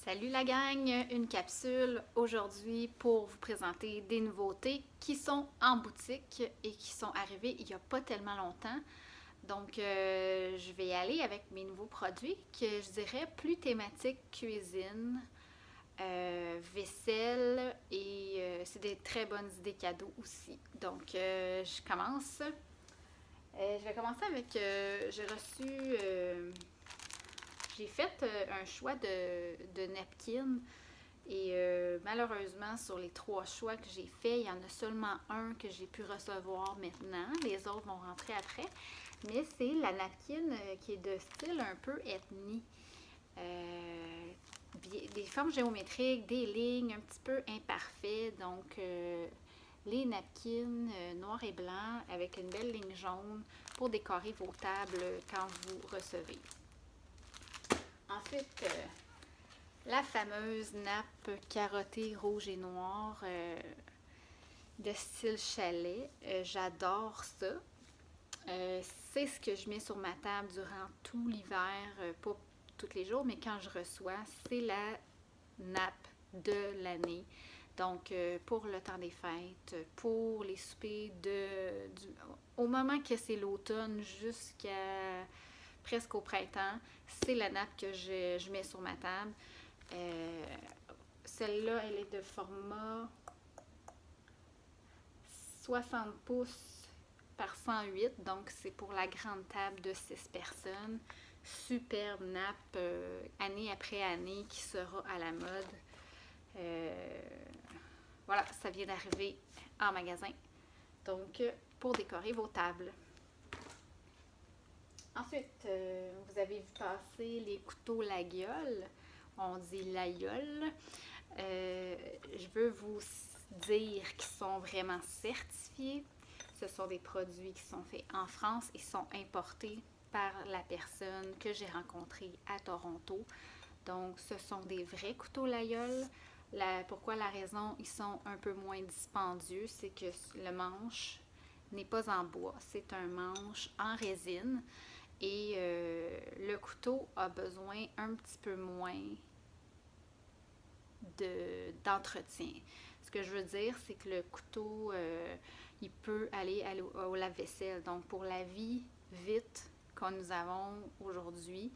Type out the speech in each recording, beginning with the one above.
Salut la gang, une capsule aujourd'hui pour vous présenter des nouveautés qui sont en boutique et qui sont arrivées il n'y a pas tellement longtemps. Donc, je vais y aller avec mes nouveaux produits que je dirais plus thématique cuisine, vaisselle et c'est des très bonnes idées cadeaux aussi. Donc, je commence. Je vais commencer avec, j'ai reçu j'ai fait un choix de napkins et malheureusement, sur les 3 choix que j'ai faits, il y en a seulement un que j'ai pu recevoir maintenant. Les autres vont rentrer après. Mais c'est la napkin qui est de style un peu ethnie. Des formes géométriques, des lignes un petit peu imparfaites. Donc, les napkins noirs et blancs avec une belle ligne jaune pour décorer vos tables quand vous recevez. Ensuite, la fameuse nappe carottée rouge et noire de style chalet. J'adore ça. C'est ce que je mets sur ma table durant tout l'hiver, pas tous les jours, mais quand je reçois, c'est la nappe de l'année. Donc, pour le temps des fêtes, pour les soupers au moment que c'est l'automne jusqu'à presque au printemps, c'est la nappe que je mets sur ma table. Euh, Celle-là, elle est de format 60 pouces par 108, donc c'est pour la grande table de 6 personnes. Superbe nappe, année après année, qui sera à la mode. Voilà, ça vient d'arriver en magasin. Donc, pour décorer vos tables. Ensuite, vous avez vu passer les couteaux la gueule. On dit la gueule. Je veux vous dire qu'ils sont vraiment certifiés. Ce sont des produits qui sont faits en France et sont importés par la personne que j'ai rencontrée à Toronto. Donc, ce sont des vrais couteaux Laguiole. Pourquoi la raison, ils sont un peu moins dispendieux, c'est que le manche n'est pas en bois, c'est un manche en résine et le couteau a besoin un petit peu moins d'entretien. Ce que je veux dire, c'est que le couteau, il peut aller au lave-vaisselle. Donc, pour la vie vite que nous avons aujourd'hui,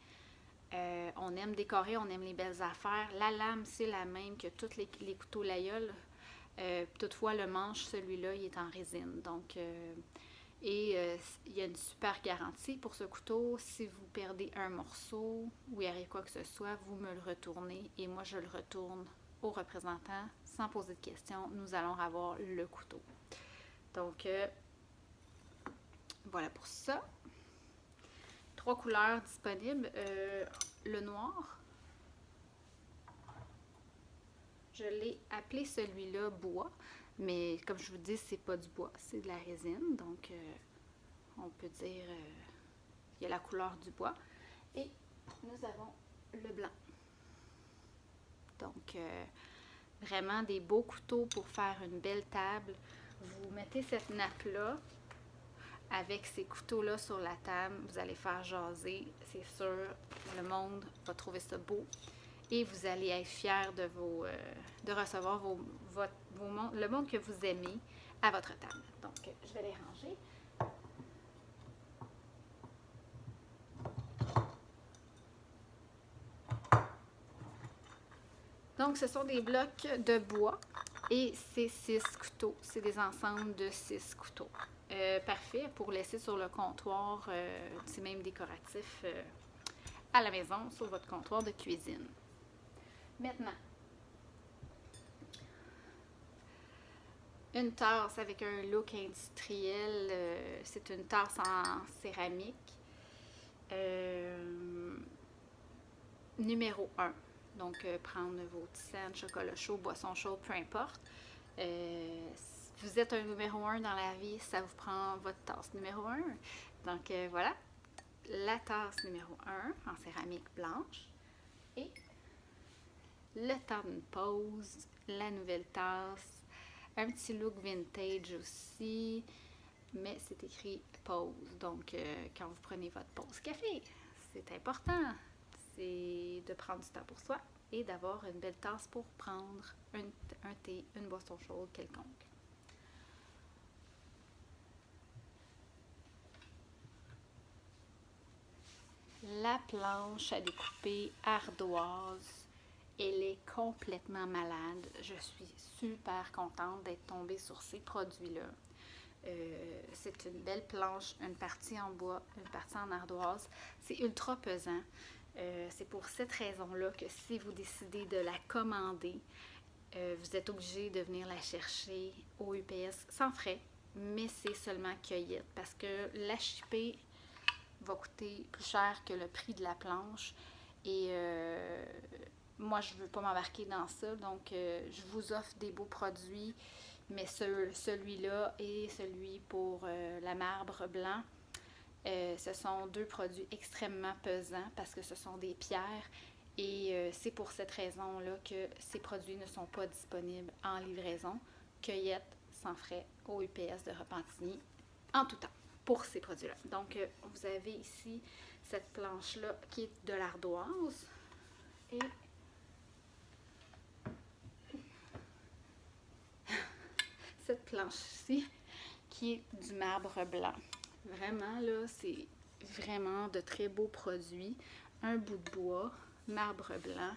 on aime décorer, on aime les belles affaires. La lame, c'est la même que tous les couteaux Laguiole. Toutefois, le manche, celui-là, il est en résine. Donc, il y a une super garantie pour ce couteau. Si vous perdez un morceau ou il arrive quoi que ce soit, vous me le retournez et moi, je le retourne au représentant sans poser de questions. Nous allons avoir le couteau. Donc, voilà pour ça. 3 couleurs disponibles. Le noir, je l'ai appelé celui-là bois, mais comme je vous dis, c'est pas du bois, c'est de la résine. Donc, on peut dire il y a la couleur du bois. Et nous avons le blanc. Donc, vraiment des beaux couteaux pour faire une belle table. Vous mettez cette nappe-là avec ces couteaux-là sur la table. Vous allez faire jaser, c'est sûr. Le monde va trouver ça beau. Et vous allez être fiers de recevoir le monde que vous aimez à votre table. Donc, je vais les ranger. Donc, ce sont des blocs de bois et c'est 6 couteaux. C'est des ensembles de 6 couteaux. Parfait pour laisser sur le comptoir, c'est même décoratif à la maison, sur votre comptoir de cuisine. Maintenant, une tasse avec un look industriel. C'est une tasse en céramique. Numéro 1. Donc, prendre vos tisanes, chocolat chaud, boisson chaude, peu importe. Vous êtes un numéro 1 dans la vie, ça vous prend votre tasse numéro 1. Donc, voilà. La tasse numéro 1 en céramique blanche. Et le temps d'une pause, la nouvelle tasse. Un petit look vintage aussi, mais c'est écrit pause. Donc, quand vous prenez votre pause café, c'est important. c'est de prendre du temps pour soi et d'avoir une belle tasse pour prendre un thé, une boisson chaude quelconque. La planche à découper ardoise, elle est complètement malade. Je suis super contente d'être tombée sur ces produits-là. C'est une belle planche, une partie en bois, une partie en ardoise. C'est ultra pesant. C'est pour cette raison-là que si vous décidez de la commander, vous êtes obligé de venir la chercher au UPS sans frais, mais c'est seulement cueillette parce que la shipper va coûter plus cher que le prix de la planche. Et moi, je ne veux pas m'embarquer dans ça, donc je vous offre des beaux produits, mais celui-là et celui pour la marbre blanc, ce sont deux produits extrêmement pesants parce que ce sont des pierres et c'est pour cette raison-là que ces produits ne sont pas disponibles en livraison. Cueillette sans frais au UPS de Repentigny en tout temps pour ces produits-là. Donc, vous avez ici cette planche-là qui est de l'ardoise et cette planche-ci qui est du marbre blanc. Vraiment, là, c'est vraiment de très beaux produits. Un bout de bois, marbre blanc.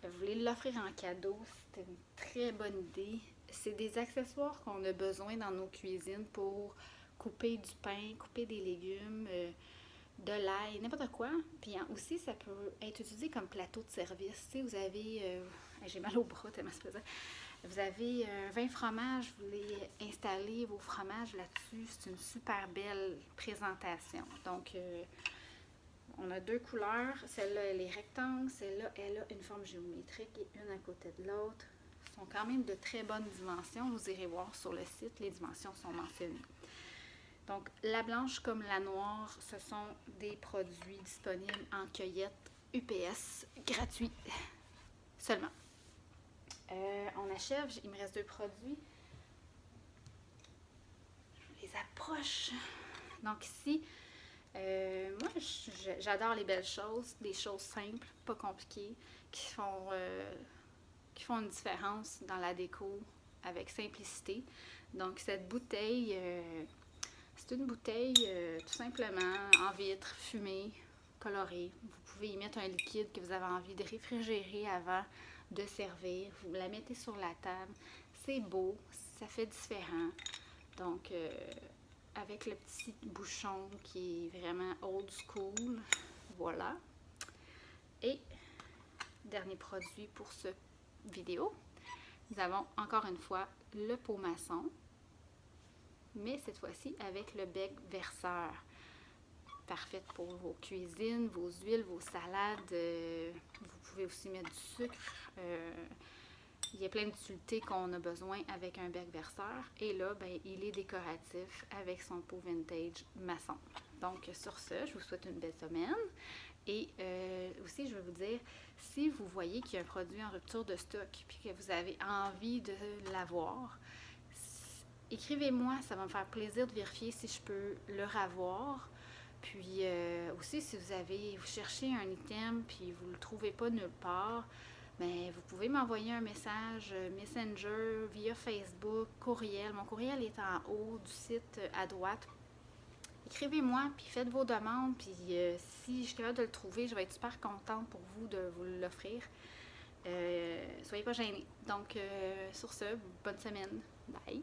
Vous voulez l'offrir en cadeau, c'est une très bonne idée. C'est des accessoires qu'on a besoin dans nos cuisines pour couper du pain, couper des légumes, de l'ail, n'importe quoi. Puis aussi, ça peut être utilisé comme plateau de service. Tu sais, vous avez... j'ai mal au bras tellement c'est pesant. Vous avez 20 fromages, vous voulez installer vos fromages là-dessus. C'est une super belle présentation. Donc, on a deux couleurs. Celle-là, elle est rectangle. Celle-là, elle a une forme géométrique et une à côté de l'autre. Elles sont quand même de très bonnes dimensions. Vous irez voir sur le site, les dimensions sont mentionnées. Donc, la blanche comme la noire, ce sont des produits disponibles en cueillette UPS gratuit seulement. On achève, il me reste deux produits. Je les approche. Donc ici, moi j'adore les belles choses, des choses simples, pas compliquées, qui font une différence dans la déco avec simplicité. Donc cette bouteille, c'est une bouteille tout simplement en vitre, fumée, colorée. Vous pouvez y mettre un liquide que vous avez envie de réfrigérer avant de servir. Vous la mettez sur la table. C'est beau, ça fait différent. Donc, avec le petit bouchon qui est vraiment old school. Voilà. Et, dernier produit pour cette vidéo. Nous avons encore une fois le pot maçon, mais cette fois-ci avec le bec verseur. Parfaite pour vos cuisines, vos huiles, vos salades. Vous pouvez aussi mettre du sucre. Il y a plein d'utilités qu'on a besoin avec un bec verseur. Et là, ben, il est décoratif avec son pot vintage maçon. Donc, sur ce, je vous souhaite une belle semaine. Et aussi, je vais vous dire, si vous voyez qu'il y a un produit en rupture de stock puis que vous avez envie de l'avoir, écrivez-moi, ça va me faire plaisir de vérifier si je peux le revoir. Puis aussi, si vous cherchez un item puis vous ne le trouvez pas nulle part, bien, vous pouvez m'envoyer un message Messenger, via Facebook, courriel. Mon courriel est en haut du site à droite. Écrivez-moi, puis faites vos demandes, puis si je suis capable de le trouver, je vais être super contente pour vous de vous l'offrir. Soyez pas gênés. Donc, sur ce, bonne semaine. Bye!